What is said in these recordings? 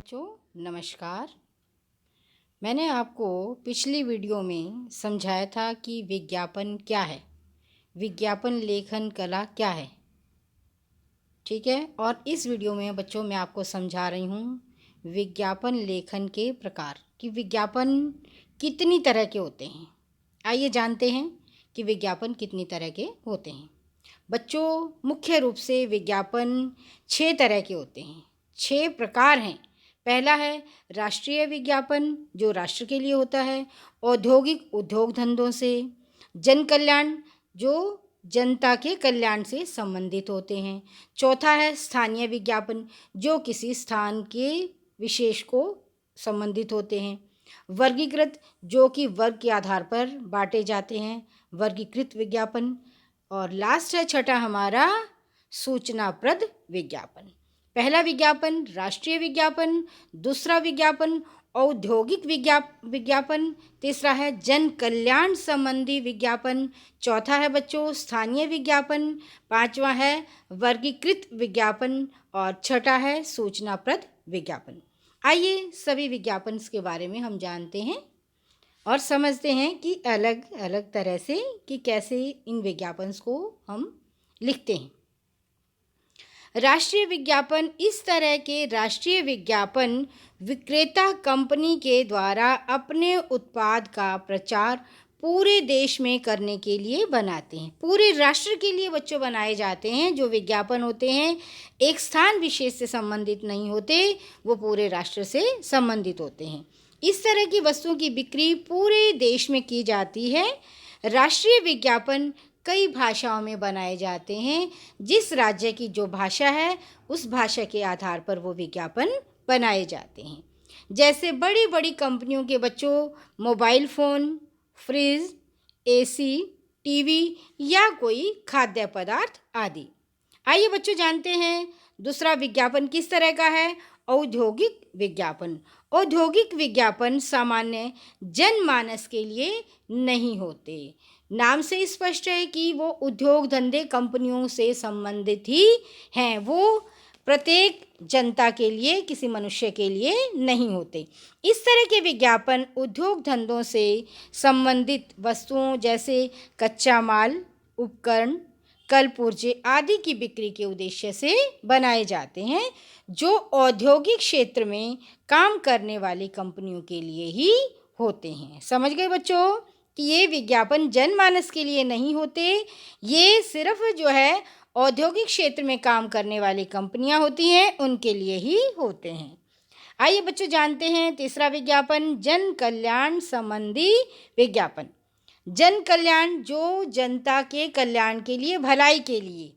बच्चों नमस्कार। मैंने आपको पिछली वीडियो में समझाया था कि विज्ञापन क्या है, विज्ञापन लेखन कला क्या है। ठीक है, और इस वीडियो में बच्चों मैं आपको समझा रही हूँ विज्ञापन लेखन के प्रकार कि विज्ञापन कितनी तरह के होते हैं। आइए जानते हैं कि विज्ञापन कितनी तरह के होते हैं। बच्चों मुख्य रूप से विज्ञापन 6 तरह के होते हैं, 6 प्रकार हैं। पहला है राष्ट्रीय विज्ञापन जो राष्ट्र के लिए होता है, औद्योगिक उद्योग धंधों से, जन कल्याण जो जनता के कल्याण से संबंधित होते हैं। चौथा है स्थानीय विज्ञापन जो किसी स्थान के विशेष को संबंधित होते हैं। वर्गीकृत जो कि वर्ग के आधार पर बांटे जाते हैं, वर्गीकृत विज्ञापन। और लास्ट है छठा हमारा सूचनाप्रद विज्ञापन। पहला विज्ञापन राष्ट्रीय विज्ञापन, दूसरा विज्ञापन औद्योगिक विज्ञापन, तीसरा है जन कल्याण संबंधी विज्ञापन, चौथा है बच्चों स्थानीय विज्ञापन, पांचवा है वर्गीकृत विज्ञापन और छठा है सूचनाप्रद विज्ञापन। आइए सभी विज्ञापन के बारे में हम जानते हैं और समझते हैं कि अलग अलग तरह से कि कैसे इन विज्ञापन को हम लिखते हैं। राष्ट्रीय विज्ञापन इस तरह के राष्ट्रीय विज्ञापन विक्रेता कंपनी के द्वारा अपने उत्पाद का प्रचार पूरे देश में करने के लिए बनाते हैं। पूरे राष्ट्र के लिए बच्चों बनाए जाते हैं। जो विज्ञापन होते हैं एक स्थान विशेष से संबंधित नहीं होते, वो पूरे राष्ट्र से संबंधित होते हैं। इस तरह की वस्तुओं की बिक्री पूरे देश में की जाती है। राष्ट्रीय विज्ञापन कई भाषाओं में बनाए जाते हैं। जिस राज्य की जो भाषा है उस भाषा के आधार पर वो विज्ञापन बनाए जाते हैं। जैसे बड़ी बड़ी कंपनियों के बच्चों mobile phone, fridge, AC, TV या कोई खाद्य पदार्थ आदि। आइए बच्चों जानते हैं दूसरा विज्ञापन किस तरह का है, औद्योगिक विज्ञापन। औद्योगिक विज्ञापन सामान्य जनमानस के लिए नहीं होते। नाम से स्पष्ट है कि वो उद्योग धंधे कंपनियों से संबंधित ही हैं, वो प्रत्येक जनता के लिए किसी मनुष्य के लिए नहीं होते। इस तरह के विज्ञापन उद्योग धंधों से संबंधित वस्तुओं जैसे कच्चा माल, उपकरण, कल पुर्जे आदि की बिक्री के उद्देश्य से बनाए जाते हैं, जो औद्योगिक क्षेत्र में काम करने वाली कंपनियों के लिए ही होते हैं। समझ गए बच्चों कि ये विज्ञापन जनमानस के लिए नहीं होते, ये सिर्फ जो है औद्योगिक क्षेत्र में काम करने वाली कंपनियां होती हैं उनके लिए ही होते हैं। आइए बच्चों जानते हैं तीसरा विज्ञापन जन कल्याण संबंधी विज्ञापन। जन कल्याण जो जनता के कल्याण के लिए, भलाई के लिए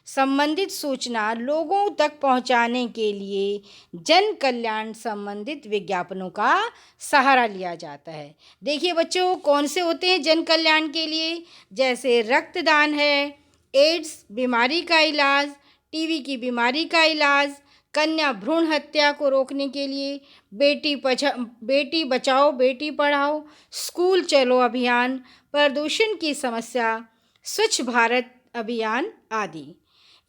संबंधित सूचना लोगों तक पहुंचाने के लिए जन कल्याण संबंधित विज्ञापनों का सहारा लिया जाता है। देखिए बच्चों कौन से होते हैं जन कल्याण के लिए, जैसे रक्तदान है, एड्स बीमारी का इलाज, टीबी की बीमारी का इलाज, कन्या भ्रूण हत्या को रोकने के लिए, बेटी बचाओ बेटी पढ़ाओ, स्कूल चलो अभियान, प्रदूषण की समस्या, स्वच्छ भारत अभियान आदि।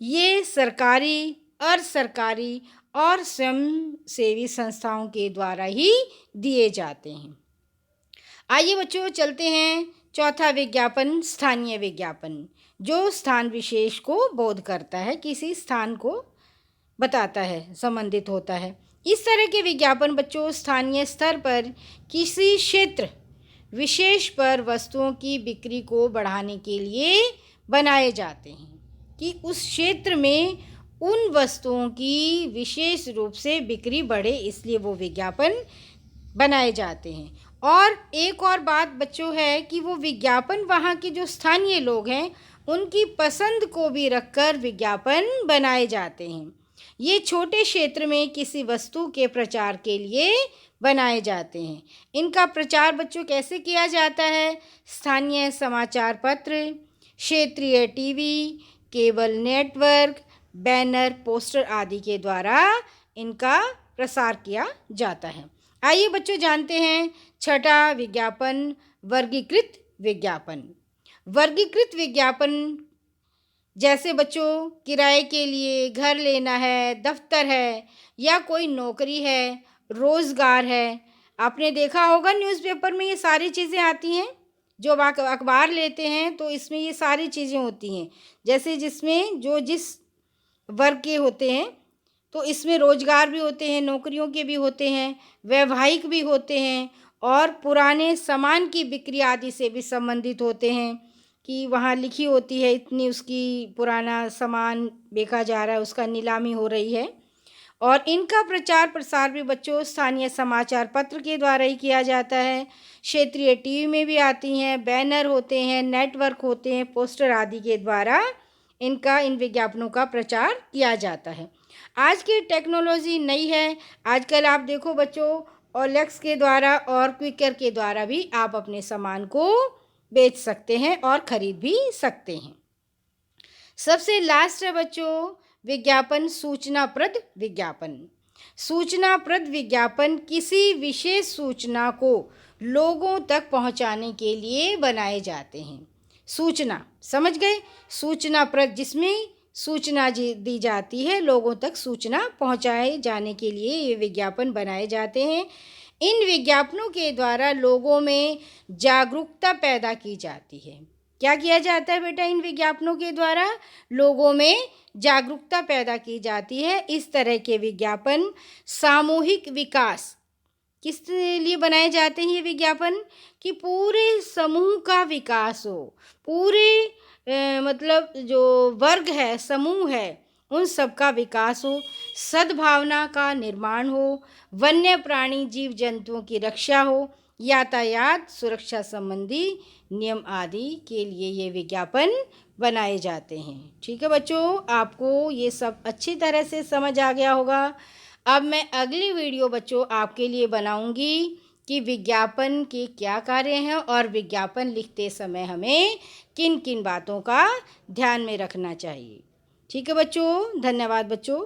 ये सरकारी, अर्ध सरकारी और स्वयंसेवी संस्थाओं के द्वारा ही दिए जाते हैं। आइए बच्चों चलते हैं चौथा विज्ञापन स्थानीय विज्ञापन जो स्थान विशेष को बोध करता है, किसी स्थान को बताता है, संबंधित होता है। इस तरह के विज्ञापन बच्चों स्थानीय स्तर पर किसी क्षेत्र विशेष पर वस्तुओं की बिक्री को बढ़ाने के लिए बनाए जाते हैं कि उस क्षेत्र में उन वस्तुओं की विशेष रूप से बिक्री बढ़े, इसलिए वो विज्ञापन बनाए जाते हैं। और एक और बात बच्चों है कि वो विज्ञापन वहाँ के जो स्थानीय लोग हैं उनकी पसंद को भी रखकर विज्ञापन बनाए जाते हैं। ये छोटे क्षेत्र में किसी वस्तु के प्रचार के लिए बनाए जाते हैं। इनका प्रचार बच्चों कैसे किया जाता है, स्थानीय समाचार पत्र, क्षेत्रीय TV, cable network, banner, poster आदि के द्वारा इनका प्रसार किया जाता है। आइए बच्चों जानते हैं छठा विज्ञापन वर्गीकृत विज्ञापन। वर्गीकृत विज्ञापन जैसे बच्चों किराए के लिए घर लेना है, दफ्तर है या कोई नौकरी है, रोज़गार है। आपने देखा होगा न्यूज़पेपर में ये सारी चीज़ें आती हैं। जो अखबार लेते हैं तो इसमें ये सारी चीज़ें होती हैं। जैसे जिसमें जो जिस वर्ग के होते हैं, तो इसमें रोज़गार भी होते हैं, नौकरियों के भी होते हैं, वैवाहिक भी होते हैं और पुराने सामान की बिक्री आदि से भी संबंधित होते हैं कि वहाँ लिखी होती है इतनी उसकी पुराना सामान बेचा जा रहा है, उसका नीलामी हो रही है। और इनका प्रचार प्रसार भी बच्चों स्थानीय समाचार पत्र के द्वारा ही किया जाता है। क्षेत्रीय टीवी में भी आती हैं, बैनर होते हैं, नेटवर्क होते हैं, पोस्टर आदि के द्वारा इन विज्ञापनों का प्रचार किया जाता है। आज की टेक्नोलॉजी नई है। आजकल आप देखो बच्चों, ओएलएक्स के द्वारा और क्विकर के द्वारा भी आप अपने सामान को बेच सकते हैं और ख़रीद भी सकते हैं। सबसे लास्ट है बच्चों विज्ञापन, सूचनाप्रद विज्ञापन। सूचनाप्रद विज्ञापन किसी विशेष सूचना को लोगों तक पहुंचाने के लिए बनाए जाते हैं। सूचना समझ गए? सूचनाप्रद जिसमें सूचना दी जाती है, लोगों तक सूचना पहुंचाए जाने के लिए ये विज्ञापन बनाए जाते हैं। इन विज्ञापनों के द्वारा लोगों में जागरूकता पैदा की जाती है। क्या किया जाता है बेटा? इन विज्ञापनों के द्वारा लोगों में जागरूकता पैदा की जाती है। इस तरह के विज्ञापन सामूहिक विकास किस लिए बनाए जाते हैं? ये विज्ञापन कि पूरे समूह का विकास हो, पूरे मतलब जो वर्ग है, समूह है, उन सब का विकास हो, सद्भावना का निर्माण हो, वन्य प्राणी जीव जंतुओं की रक्षा हो, यातायात सुरक्षा संबंधी नियम आदि के लिए ये विज्ञापन बनाए जाते हैं। ठीक है बच्चों, आपको ये सब अच्छी तरह से समझ आ गया होगा। अब मैं अगली वीडियो बच्चों आपके लिए बनाऊंगी कि विज्ञापन के क्या कार्य हैं और विज्ञापन लिखते समय हमें किन किन बातों का ध्यान में रखना चाहिए। ठीक है बच्चों, धन्यवाद बच्चों।